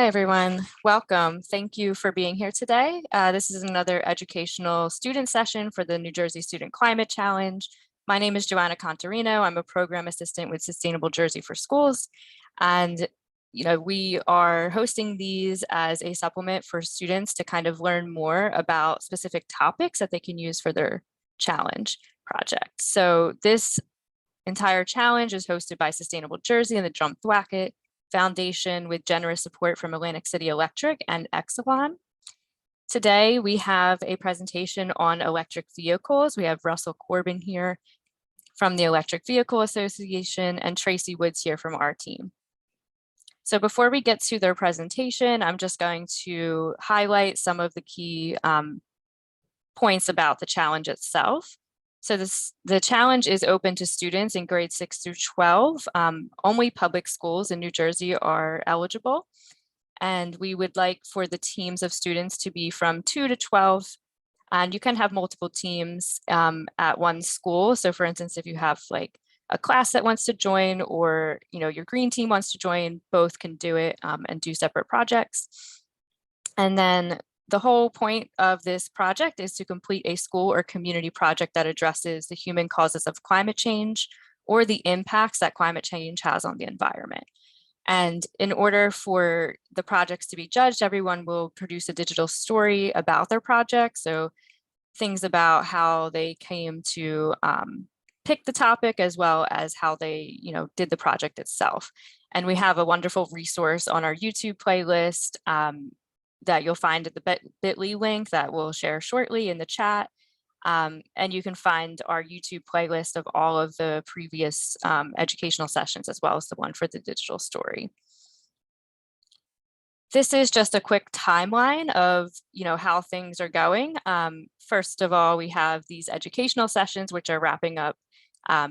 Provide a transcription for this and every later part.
Hi, everyone. Welcome. Thank you for being here today. This is another educational student session for the New Jersey Student Climate Challenge. My name is Joanna Contarino. I'm a program assistant with Sustainable Jersey for Schools. And we are hosting these as a supplement for students to kind of learn more about specific topics that they can use for their challenge project. So this entire challenge is hosted by Sustainable Jersey and the Jump Thwacket Foundation with generous support from Atlantic City Electric and Exelon. Today, we have a presentation on electric vehicles. We have Russell Corbin here from the Electric Vehicle Association and Tracy Woods here from our team. So before we get to their presentation, I'm just going to highlight some of the key points about the challenge itself. So the challenge is open to students in grades 6 through 12. Only public schools in New Jersey are eligible. And we would like for the teams of students to be from 2 to 12. And you can have multiple teams at one school. So for instance, if you have like a class that wants to join or your green team wants to join, both can do it and do separate projects. And then the whole point of this project is to complete a school or community project that addresses the human causes of climate change or the impacts that climate change has on the environment. And in order for the projects to be judged, everyone will produce a digital story about their project. So things about how they came to pick the topic as well as how they did the project itself. And we have a wonderful resource on our YouTube playlist that you'll find at the bit.ly link that we'll share shortly in the chat. And you can find our YouTube playlist of all of the previous educational sessions as well as the one for the digital story. This is just a quick timeline of how things are going. First of all, we have these educational sessions which are wrapping up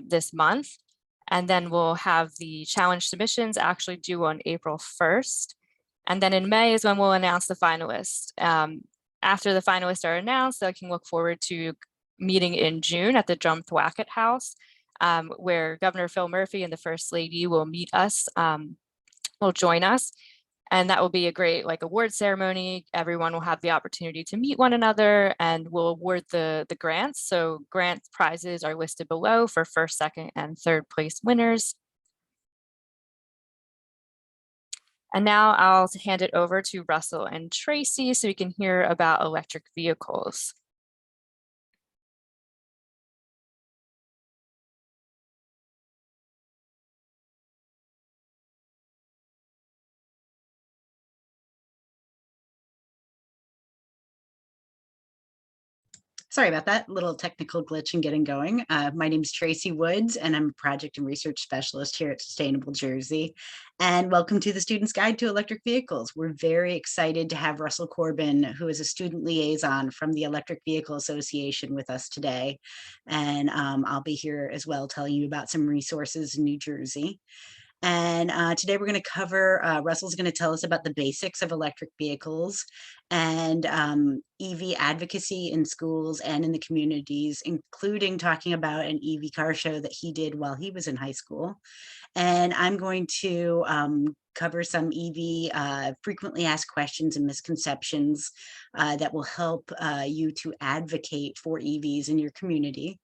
this month. And then we'll have the challenge submissions actually due on April 1st. And then in May is when we'll announce the finalists. After the finalists are announced, I can look forward to meeting in June at the Jump Thwacket House, where Governor Phil Murphy and the First Lady will meet us, will join us. And that will be a great award ceremony. Everyone will have the opportunity to meet one another and we'll award the grants. So grant prizes are listed below for first, second, and third place winners. And now I'll hand it over to Russell and Tracy so we can hear about electric vehicles. Sorry about that, little technical glitch in getting going. My name is Tracy Woods, and I'm a project and research specialist here at Sustainable Jersey. And welcome to the Student's Guide to Electric Vehicles. We're very excited to have Russell Corbin, who is a student liaison from the Electric Vehicle Association, with us today. And I'll be here as well telling you about some resources in New Jersey. And today we're going to cover, Russell's going to tell us about the basics of electric vehicles and EV advocacy in schools and in the communities, including talking about an EV car show that he did while he was in high school. And I'm going to cover some EV frequently asked questions and misconceptions that will help you to advocate for EVs in your community.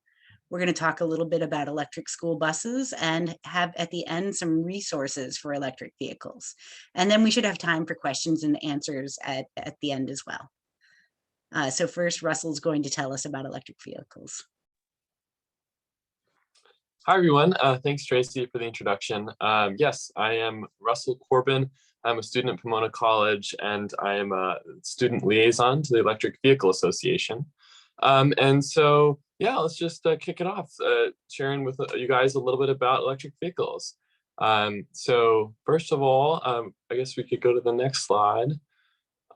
We're going to talk a little bit about electric school buses and have at the end some resources for electric vehicles. And then we should have time for questions and answers at the end as well. So first, Russell's going to tell us about electric vehicles. Hi, everyone. Thanks, Tracy, for the introduction. Yes, I am Russell Corbin. I'm a student at Pomona College, and I am a student liaison to the Electric Vehicle Association. And so, yeah, let's just kick it off, sharing with you guys a little bit about electric vehicles. So first of all, I guess we could go to the next slide.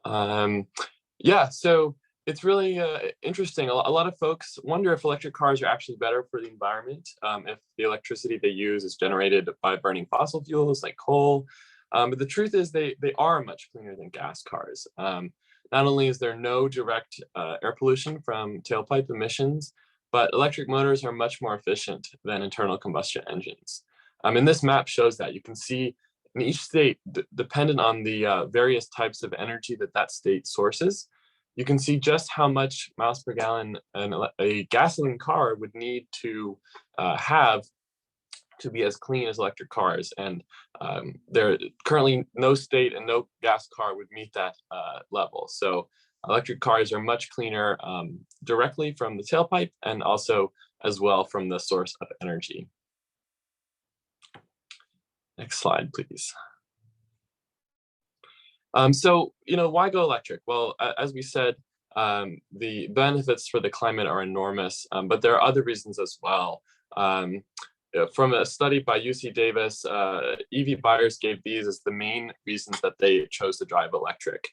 Yeah, so it's really interesting. A lot of folks wonder if electric cars are actually better for the environment, if the electricity they use is generated by burning fossil fuels like coal. But the truth is they are much cleaner than gas cars. Not only is there no direct air pollution from tailpipe emissions, but electric motors are much more efficient than internal combustion engines. And this map shows that. You can see And each state, dependent on the various types of energy that state sources, you can see just how much miles per gallon a gasoline car would need to have to be as clean as electric cars. And there currently no state and no gas car would meet that level. So electric cars are much cleaner directly from the tailpipe and also as well from the source of energy. Next slide, please. So, why go electric? Well, as we said, the benefits for the climate are enormous, but there are other reasons as well. From a study by UC Davis, EV buyers gave these as the main reasons that they chose to drive electric.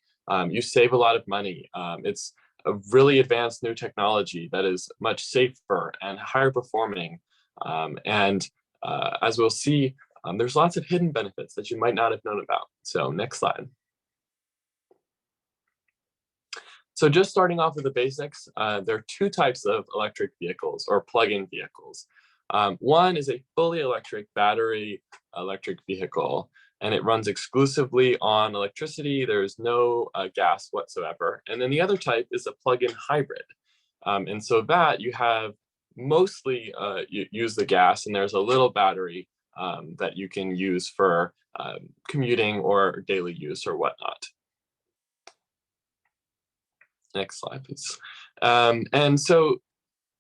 You save a lot of money. It's a really advanced new technology that is much safer and higher performing. As we'll see, there's lots of hidden benefits that you might not have known about. So next slide. So just starting off with the basics, there are two types of electric vehicles or plug-in vehicles. One is a fully electric battery electric vehicle, and it runs exclusively on electricity. There's no gas whatsoever. And then the other type is a plug-in hybrid. And so that you have mostly you use the gas, and there's a little battery that you can use for commuting or daily use or whatnot. Next slide, please. And so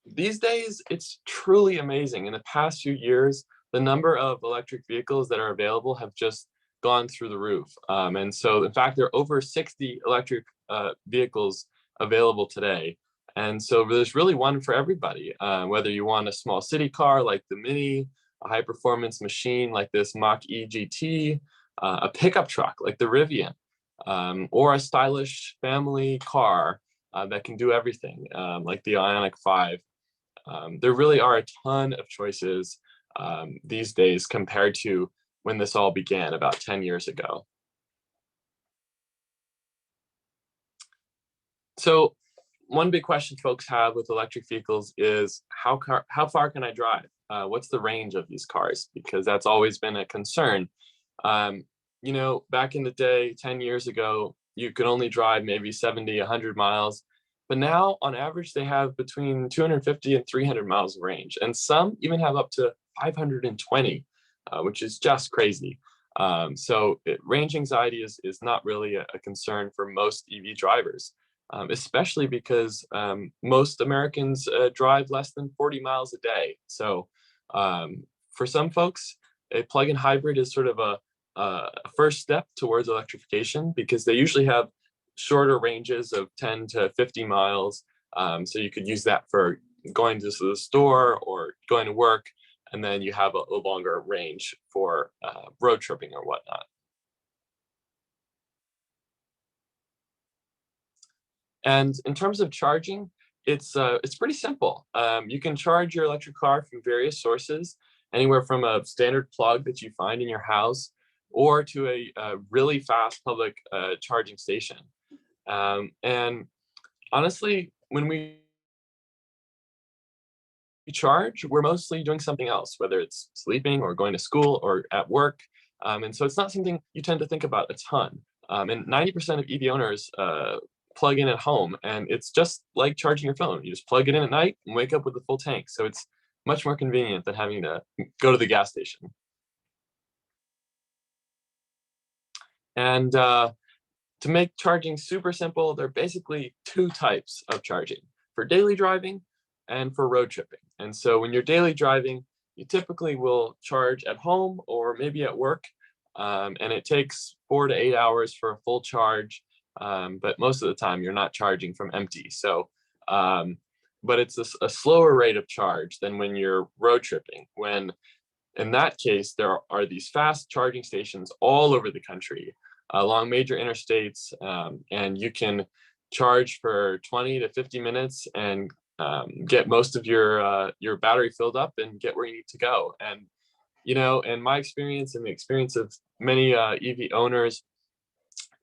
these days, it's truly amazing. In the past few years, the number of electric vehicles that are available have just gone through the roof. And so, in fact, there are over 60 electric vehicles available today. And so there's really one for everybody, whether you want a small city car like the Mini, a high-performance machine like this Mach-E GT, a pickup truck like the Rivian, or a stylish family car that can do everything, like the Ioniq 5. There really are a ton of choices these days compared to when this all began about 10 years ago. So one big question folks have with electric vehicles is how far can I drive? What's the range of these cars? Because that's always been a concern. Back in the day, 10 years ago, you could only drive maybe 70, 100 miles. But now, on average, they have between 250 and 300 miles of range. And some even have up to 520, which is just crazy. Range anxiety is not really a concern for most EV drivers, especially because most Americans drive less than 40 miles a day. So for some folks, a plug-in hybrid is sort of a first step towards electrification because they usually have shorter ranges of 10 to 50 miles. So you could use that for going to the store or going to work, and then you have a longer range for road tripping or whatnot. And in terms of charging, it's pretty simple. You can charge your electric car from various sources, anywhere from a standard plug that you find in your house or to a really fast public charging station. And honestly, when we charge, we're mostly doing something else, whether it's sleeping or going to school or at work. And so it's not something you tend to think about a ton. And 90% of EV owners plug in at home, and it's just like charging your phone. You just plug it in at night and wake up with a full tank. So it's much more convenient than having to go to the gas station. And to make charging super simple, there are basically two types of charging: for daily driving and for road tripping. And so when you're daily driving, you typically will charge at home or maybe at work. And it takes 4 to 8 hours for a full charge. But most of the time you're not charging from empty. So, but it's a slower rate of charge than when you're road tripping. When in that case, there are these fast charging stations all over the country along major interstates, and you can charge for 20 to 50 minutes and get most of your battery filled up and get where you need to go. And in my experience and the experience of many EV owners,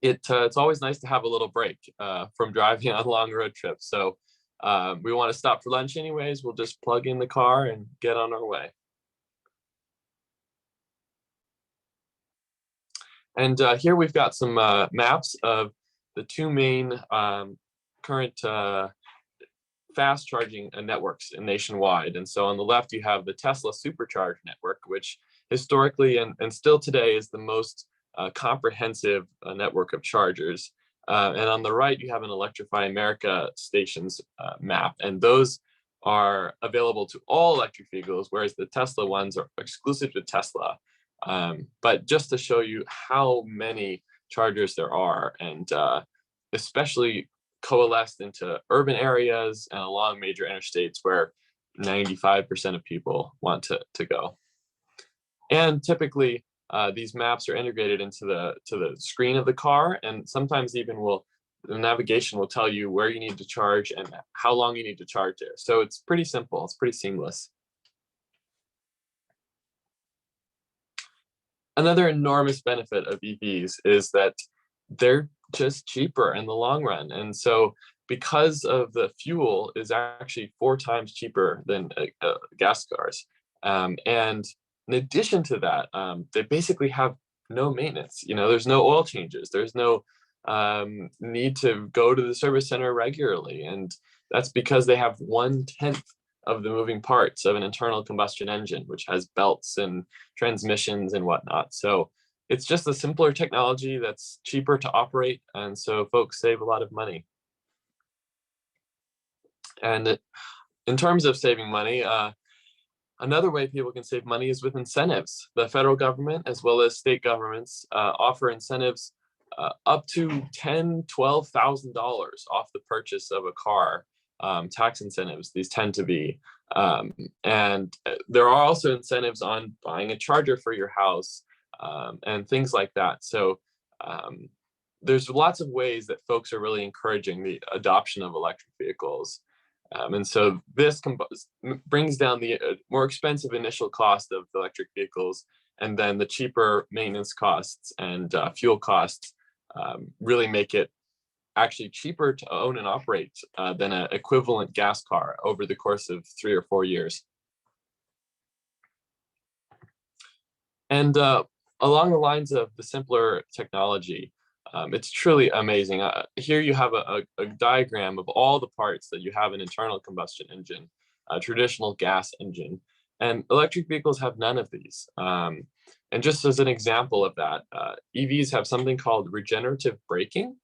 it's always nice to have a little break from driving on long road trips. So we want to stop for lunch anyways. We'll just plug in the car and get on our way. And here we've got some maps of the two main current fast charging networks nationwide. And so on the left, you have the Tesla Supercharge network, which historically and still today is the most comprehensive network of chargers. And on the right, you have an Electrify America stations map, and those are available to all electric vehicles, whereas the Tesla ones are exclusive to Tesla. But just to show you how many chargers there are, and especially coalesced into urban areas and along major interstates where 95% of people want to go. And typically, these maps are integrated into the screen of the car, and sometimes even the navigation will tell you where you need to charge and how long you need to charge there. So it's pretty simple, it's pretty seamless. Another enormous benefit of EVs is that they're just cheaper in the long run. And so because of the fuel is actually 4 times cheaper than gas cars. And in addition to that, they basically have no maintenance. There's no oil changes. There's no need to go to the service center regularly. And that's because they have 1/10 of the moving parts of an internal combustion engine, which has belts and transmissions and whatnot. So it's just a simpler technology that's cheaper to operate. And so folks save a lot of money. And in terms of saving money, another way people can save money is with incentives. The federal government, as well as state governments, offer incentives up to $10,000, $12,000 off the purchase of a car. Tax incentives, these tend to be. And there are also incentives on buying a charger for your house and things like that. So there's lots of ways that folks are really encouraging the adoption of electric vehicles. And so this brings down the more expensive initial cost of electric vehicles, and then the cheaper maintenance costs and fuel costs really make it actually cheaper to own and operate than an equivalent gas car over the course of 3 or 4 years. And along the lines of the simpler technology, it's truly amazing. Here you have a diagram of all the parts that you have an internal combustion engine, a traditional gas engine, and electric vehicles have none of these. And just as an example of that, EVs have something called regenerative braking,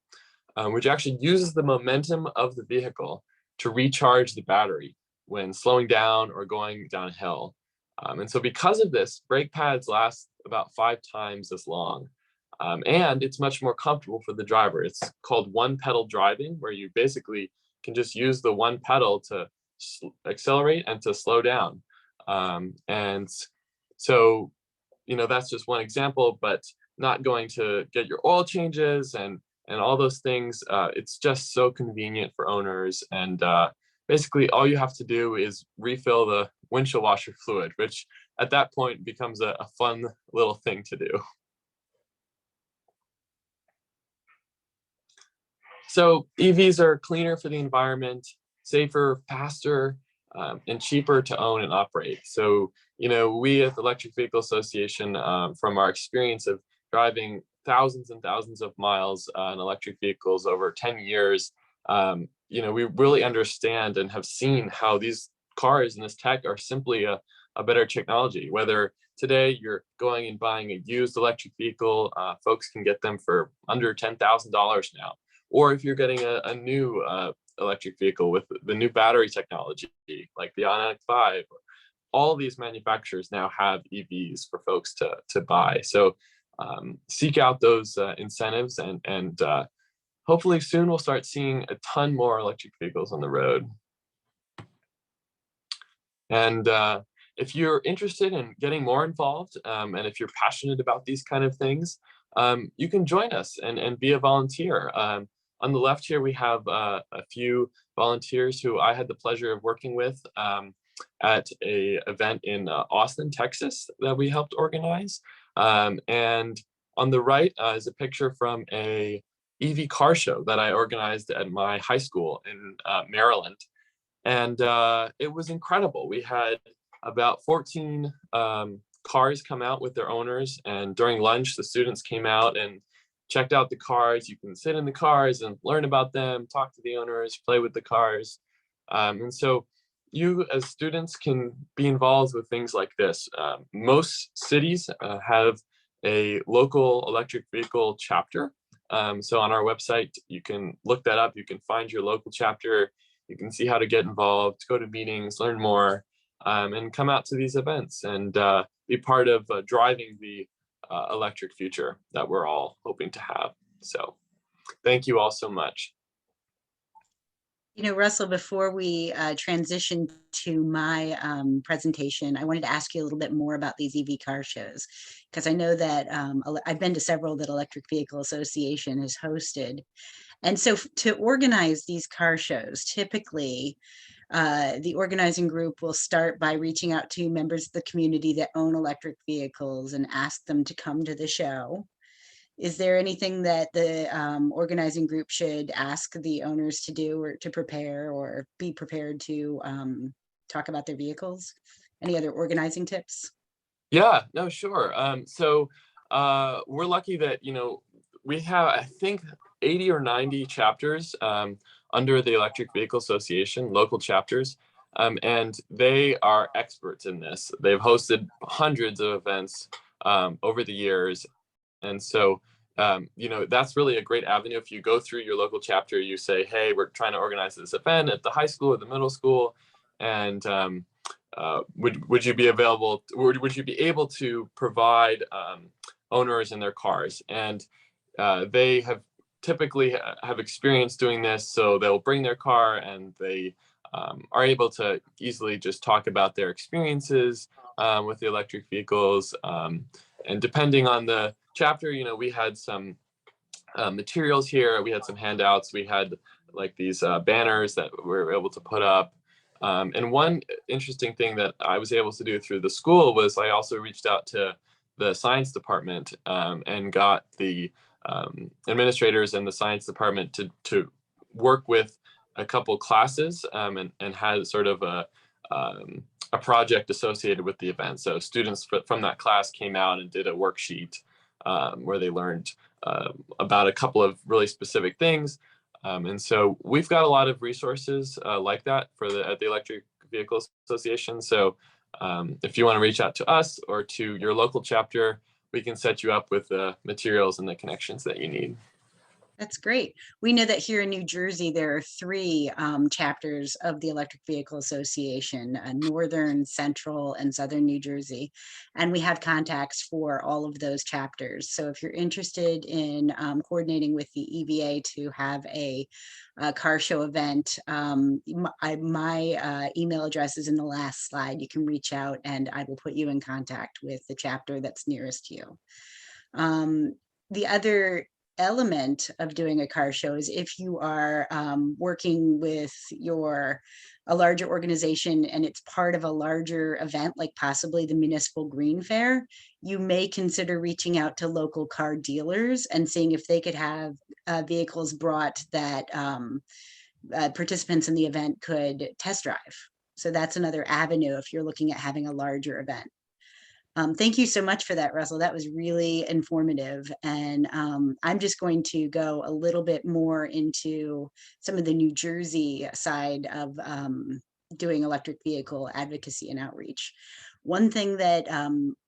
which actually uses the momentum of the vehicle to recharge the battery when slowing down or going downhill. And so because of this, brake pads last about 5 times as long. And it's much more comfortable for the driver. It's called one pedal driving, where you basically can just use the one pedal to accelerate and to slow down. And so, that's just one example, but not going to get your oil changes and all those things. It's just so convenient for owners. And basically all you have to do is refill the windshield washer fluid, which at that point becomes a fun little thing to do. So EVs are cleaner for the environment, safer, faster, and cheaper to own and operate. So, we at the Electric Vehicle Association, from our experience of driving thousands and thousands of miles in electric vehicles over 10 years, we really understand and have seen how these cars and this tech are simply a better technology. Whether today you're going and buying a used electric vehicle, folks can get them for under $10,000 now. Or if you're getting a new electric vehicle with the new battery technology, like the Ioniq 5, all these manufacturers now have EVs for folks to buy. So seek out those incentives, and hopefully soon we'll start seeing a ton more electric vehicles on the road. And if you're interested in getting more involved, and if you're passionate about these kind of things, you can join us and be a volunteer. On the left here, we have a few volunteers who I had the pleasure of working with at a event in Austin, Texas, that we helped organize. And on the right is a picture from a EV car show that I organized at my high school in Maryland. And it was incredible. We had about 14 cars come out with their owners, and during lunch, the students came out and checked out the cars. You can sit in the cars and learn about them, talk to the owners, play with the cars. And so you as students can be involved with things like this. Most cities have a local electric vehicle chapter. So on our website, you can look that up. You can find your local chapter. You can see how to get involved, go to meetings, learn more, and come out to these events and be part of driving the electric future that we're all hoping to have. So thank you all so much. You know, Russell, before we transition to my presentation, I wanted to ask you a little bit more about these EV car shows, because I know that I've been to several that Electric Vehicle Association has hosted. And so to organize these car shows, typically the organizing group will start by reaching out to members of the community that own electric vehicles and ask them to come to the show. Is there anything that the organizing group should ask the owners to do or to prepare or be prepared to talk about their vehicles? Any other organizing tips? Yeah, no, sure. So we're lucky that, we have, I think, 80 or 90 chapters under the Electric Vehicle Association, local chapters, and they are experts in this. They've hosted hundreds of events over the years. And so, that's really a great avenue. If you go through your local chapter, you say, hey, we're trying to organize this event at the high school or the middle school. And would you be available, or would you be able to provide owners in their cars? And they have typically have experience doing this. So they'll bring their car and they are able to easily just talk about their experiences with the electric vehicles. And depending on the chapter, we had some materials here. We had some handouts. We had like these banners that we were able to put up. And one interesting thing that I was able to do through the school was I also reached out to the science department and got the administrators in the science department to work with a couple classes and had sort of a project associated with the event. So students from that class came out and did a worksheet where they learned about a couple of really specific things. And so we've got a lot of resources like that at the Electric Vehicle Association. So if you want to reach out to us or to your local chapter, we can set you up with the materials and the connections that you need. That's great. We know that here in New Jersey, there are three chapters of the Electric Vehicle Association, Northern, Central, and Southern New Jersey. And we have contacts for all of those chapters. So if you're interested in coordinating with the EVA to have a car show event, my email address is in the last slide. You can reach out and I will put you in contact with the chapter that's nearest you. The other element of doing a car show is if you are working with a larger organization and it's part of a larger event, like possibly the municipal green fair, you may consider reaching out to local car dealers and seeing if they could have vehicles brought that participants in the event could test drive. So that's another avenue if you're looking at having a larger event. Thank you so much for that, Russell. That was really informative. And I'm just going to go a little bit more into some of the New Jersey side of doing electric vehicle advocacy and outreach. One thing that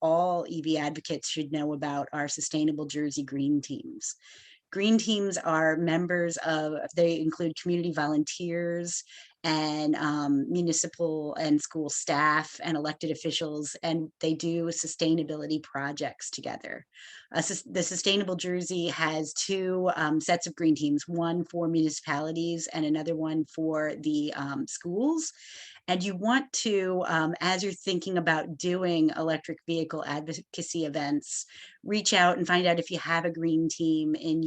all EV advocates should know about are Sustainable Jersey Green Teams. Green teams are members of, they include community volunteers and municipal and school staff and elected officials, and they do sustainability projects together. The Sustainable Jersey has two sets of green teams, one for municipalities and another one for the schools. And you want to, as you're thinking about doing electric vehicle advocacy events, reach out and find out if you have a green team in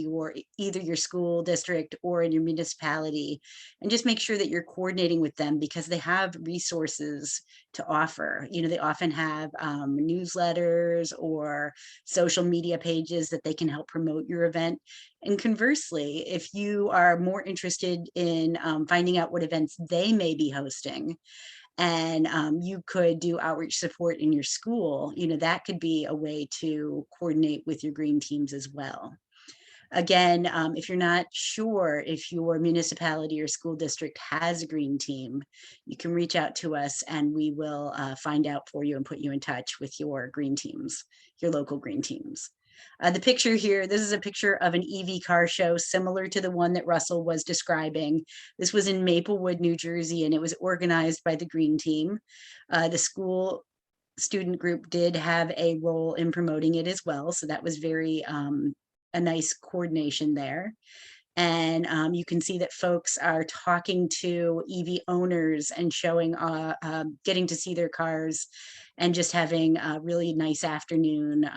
either your school district or in your municipality, and just make sure that you're coordinating with them because they have resources to offer. They often have newsletters or social media pages that they can help promote your event. And conversely, if you are more interested in finding out what events they may be hosting and you could do outreach support in your school, that could be a way to coordinate with your green teams as well. Again, if you're not sure if your municipality or school district has a green team, you can reach out to us and we will find out for you and put you in touch with your green teams, your local green teams. The picture here, this is a picture of an EV car show similar to the one that Russell was describing. This was in Maplewood, New Jersey, and it was organized by the green team. The school student group did have a role in promoting it as well, so that was very a nice coordination there. And you can see that folks are talking to EV owners and showing, getting to see their cars and just having a really nice afternoon,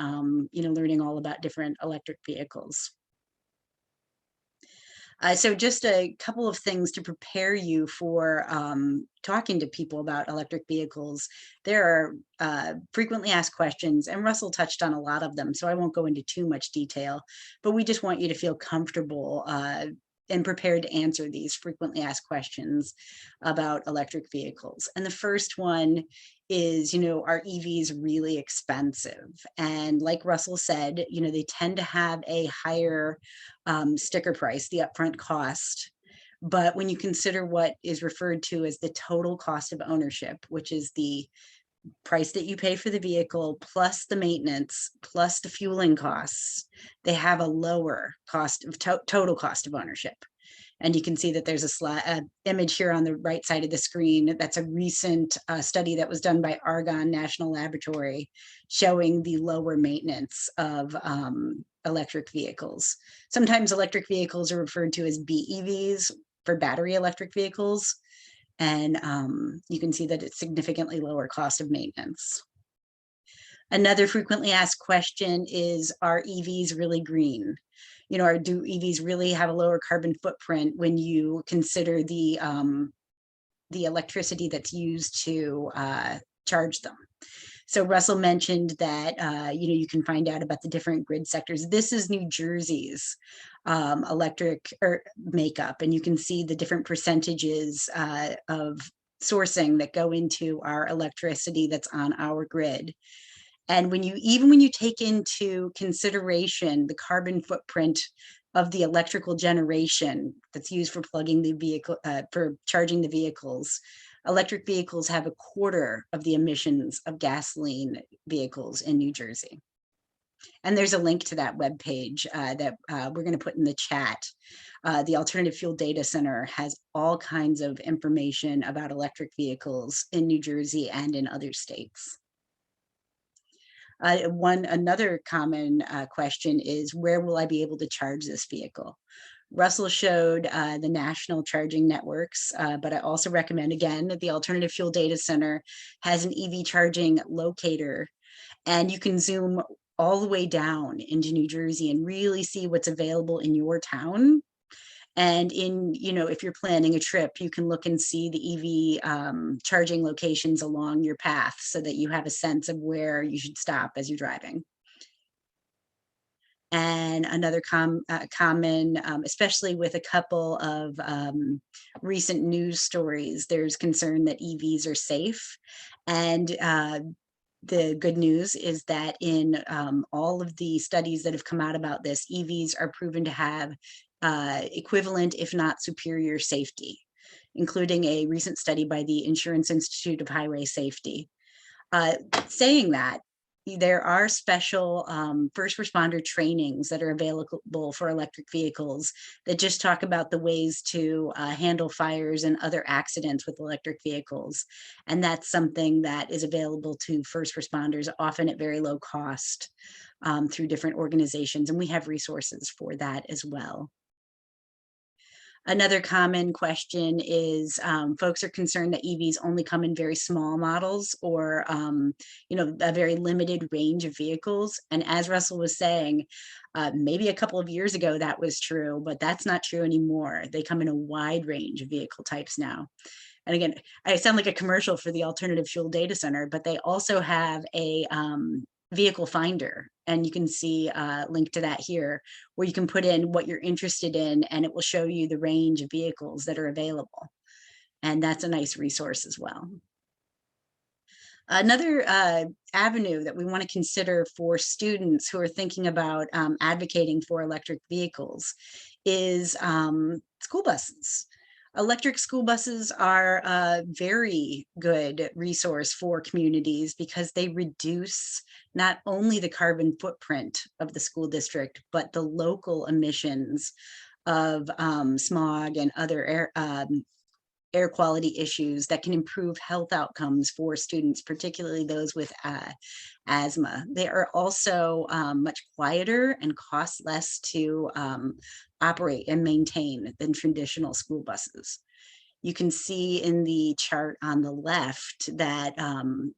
learning all about different electric vehicles. So just a couple of things to prepare you for talking to people about electric vehicles. There are frequently asked questions, and Russell touched on a lot of them, so I won't go into too much detail, but we just want you to feel comfortable and prepared to answer these frequently asked questions about electric vehicles. And the first one is, are EVs really expensive? And like Russell said, they tend to have a higher sticker price, the upfront cost. But when you consider what is referred to as the total cost of ownership, which is the price that you pay for the vehicle plus the maintenance plus the fueling costs, they have a lower cost of total cost of ownership. And you can see that there's a image here on the right side of the screen. That's a recent study that was done by Argonne National Laboratory showing the lower maintenance of electric vehicles. Sometimes electric vehicles are referred to as BEVs for battery electric vehicles. And you can see that it's significantly lower cost of maintenance. Another frequently asked question is, are EVs really green? Or do EVs really have a lower carbon footprint when you consider the electricity that's used to charge them? So Russell mentioned that, you can find out about the different grid sectors. This is New Jersey's electric makeup, and you can see the different percentages of sourcing that go into our electricity that's on our grid. And even when you take into consideration the carbon footprint of the electrical generation that's used for plugging the vehicle, for charging the vehicles, electric vehicles have 1/4 of the emissions of gasoline vehicles in New Jersey. And there's a link to that webpage that we're going to put in the chat. The Alternative Fuel Data Center has all kinds of information about electric vehicles in New Jersey and in other states. Another common question is, where will I be able to charge this vehicle? Russell showed the national charging networks, but I also recommend, again, that the Alternative Fuel Data Center has an EV charging locator, and you can zoom all the way down into New Jersey and really see what's available in your town. And if you're planning a trip, you can look and see the EV charging locations along your path so that you have a sense of where you should stop as you're driving. And another common, especially with a couple of recent news stories, there's concern that EVs are safe. And the good news is that in all of the studies that have come out about this, EVs are proven to have equivalent, if not superior, safety, including a recent study by the Insurance Institute of Highway Safety. Saying that, there are special first responder trainings that are available for electric vehicles that just talk about the ways to handle fires and other accidents with electric vehicles. And that's something that is available to first responders, often at very low cost, through different organizations. And we have resources for that as well. Another common question is folks are concerned that EVs only come in very small models or, a very limited range of vehicles. And as Russell was saying, maybe a couple of years ago that was true, but that's not true anymore. They come in a wide range of vehicle types now. And again, I sound like a commercial for the Alternative Fuel Data Center, but they also have a vehicle finder, and you can see a link to that here, where you can put in what you're interested in and it will show you the range of vehicles that are available. And that's a nice resource as well. Another avenue that we want to consider for students who are thinking about advocating for electric vehicles is school buses. Electric school buses are a very good resource for communities because they reduce not only the carbon footprint of the school district, but the local emissions of smog and other air quality issues that can improve health outcomes for students, particularly those with asthma. They are also much quieter and cost less to operate and maintain than traditional school buses. You can see in the chart on the left that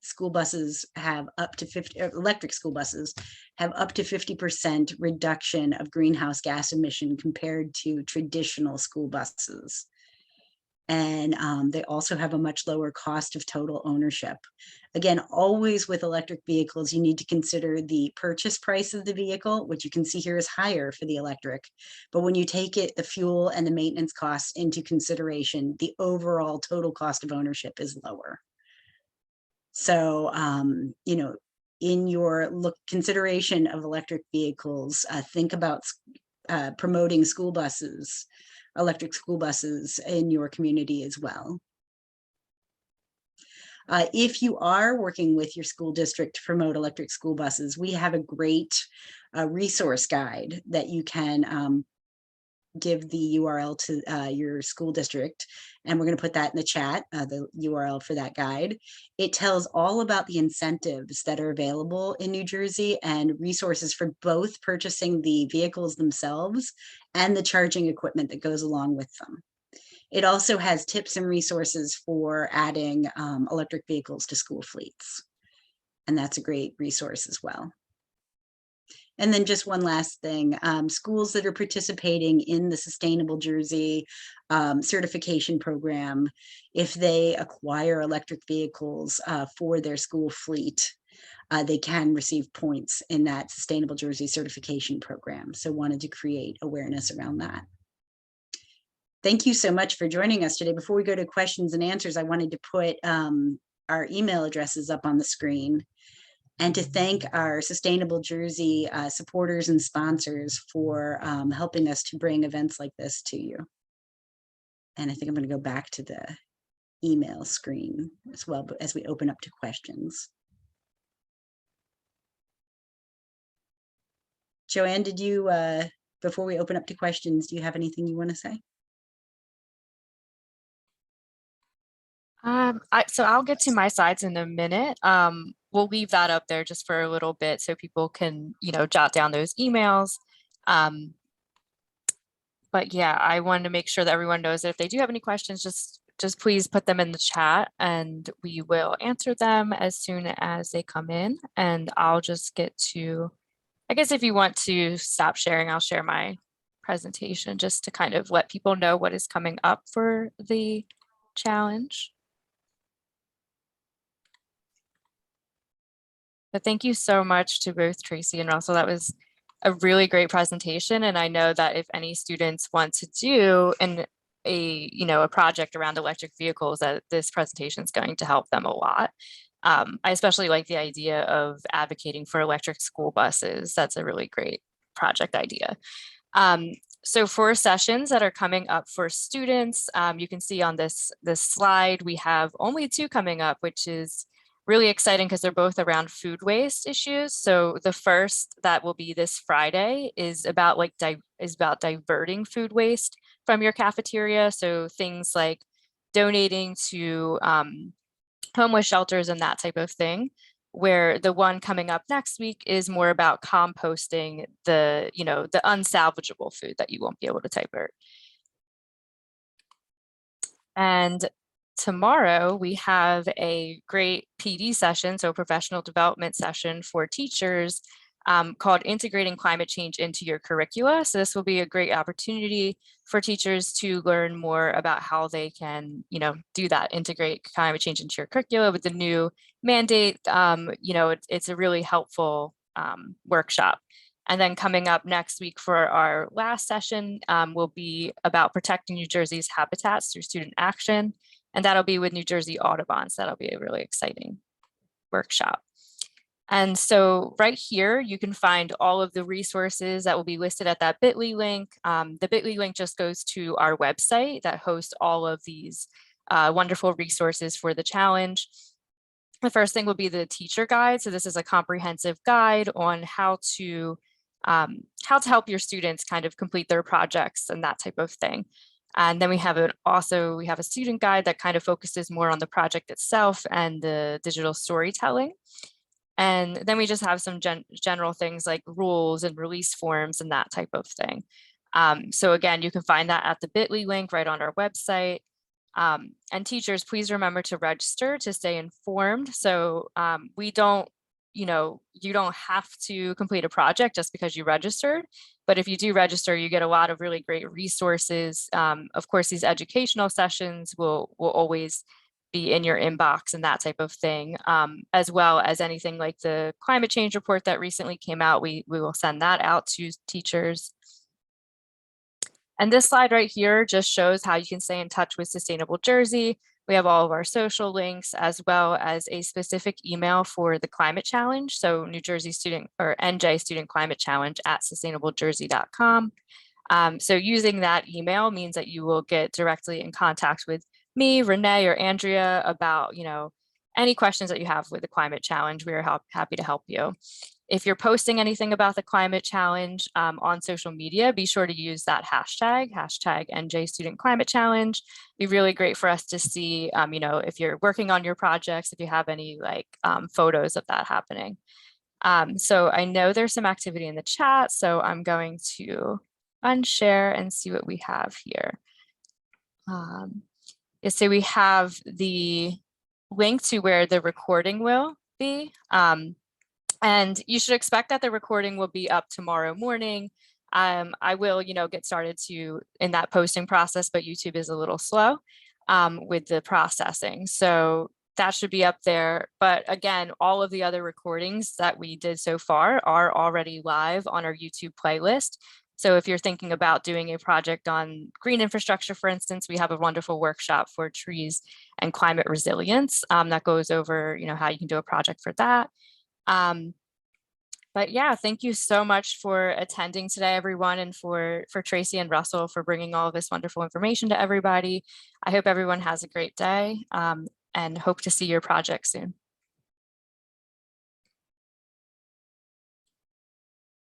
school buses have up to 50, electric school buses have up to 50% reduction of greenhouse gas emission compared to traditional school buses. And they also have a much lower cost of total ownership. Again, always with electric vehicles, you need to consider the purchase price of the vehicle, which you can see here is higher for the electric. But when you take the fuel and the maintenance costs into consideration, the overall total cost of ownership is lower. So, you know, in your consideration of electric vehicles, think about promoting school buses, electric school buses in your community as well. If you are working with your school district to promote electric school buses, we have a great resource guide that you can give the URL to your school district. And we're going to put that in the chat, the URL for that guide. It tells all about the incentives that are available in New Jersey and resources for both purchasing the vehicles themselves and the charging equipment that goes along with them. It also has tips and resources for adding electric vehicles to school fleets. And that's a great resource as well. And then just one last thing, schools that are participating in the Sustainable Jersey certification program, if they acquire electric vehicles for their school fleet, they can receive points in that Sustainable Jersey certification program. So wanted to create awareness around that. Thank you so much for joining us today. Before we go to questions and answers, I wanted to put our email addresses up on the screen and to thank our Sustainable Jersey supporters and sponsors for helping us to bring events like this to you. And I think I'm going to go back to the email screen as well as we open up to questions. Joanne, did you, before we open up to questions, do you have anything you want to say? So I'll get to my slides in a minute. We'll leave that up there just for a little bit so people can, you know, jot down those emails. But yeah, I wanted to make sure that everyone knows that if they do have any questions, just please put them in the chat and we will answer them as soon as they come in. And I'll just get to, I guess if you want to stop sharing, I'll share my presentation just to kind of let people know what is coming up for the challenge. But thank you so much to both Tracy and Russell. That was a really great presentation. And I know that if any students want to do a project around electric vehicles, that this presentation is going to help them a lot. I especially like the idea of advocating for electric school buses. That's a really great project idea. So for sessions that are coming up for students, you can see on this slide, we have only 2 coming up, which is really exciting because they're both around food waste issues. So the first that will be this Friday is about diverting food waste from your cafeteria. So things like donating to homeless shelters and that type of thing. Where the one coming up next week is more about composting the unsalvageable food that you won't be able to divert. And tomorrow we have a great PD session, so professional development session for teachers called Integrating Climate Change into Your Curricula. So this will be a great opportunity for teachers to learn more about how they can, do that, integrate climate change into your curricula with the new mandate. It's a really helpful workshop. And then coming up next week for our last session will be about protecting New Jersey's habitats through student action. And that'll be with New Jersey Audubon. So that'll be really exciting. workshop. And so right here, you can find all of the resources that will be listed at that bit.ly link. The bit.ly link just goes to our website that hosts all of these wonderful resources for the challenge. The first thing will be the teacher guide. So this is a comprehensive guide on how to help your students kind of complete their projects and that type of thing. And then we have a student guide that kind of focuses more on the project itself and the digital storytelling. And then we just have some general things like rules and release forms and that type of thing. So again, you can find that at the bit.ly link right on our website. And teachers, please remember to register to stay informed. So you don't have to complete a project just because you registered. But if you do register, you get a lot of really great resources. Of course, these educational sessions will always be in your inbox and that type of thing, as well as anything like the climate change report that recently came out. We will send that out to teachers. And this slide right here just shows how you can stay in touch with Sustainable Jersey. We have all of our social links as well as a specific email for the climate challenge. So New Jersey Student or NJ Student Climate Challenge at sustainablejersey.com. So using that email means that you will get directly in contact with me, Renee, or Andrea about, any questions that you have with the climate challenge. We are happy to help you. If you're posting anything about the climate challenge on social media, be sure to use that hashtag NJ Student Climate Challenge. It'd be really great for us to see, if you're working on your projects, if you have any photos of that happening. So I know there's some activity in the chat, so I'm going to unshare and see what we have here. So we have the link to where the recording will be. And you should expect that the recording will be up tomorrow morning. I will, get started in that posting process, but YouTube is a little slow with the processing. So that should be up there. But again, all of the other recordings that we did so far are already live on our YouTube playlist. So if you're thinking about doing a project on green infrastructure, for instance, we have a wonderful workshop for trees and climate resilience that goes over, how you can do a project for that. But yeah, thank you so much for attending today, everyone, and for Tracy and Russell for bringing all of this wonderful information to everybody. I hope everyone has a great day and hope to see your project soon.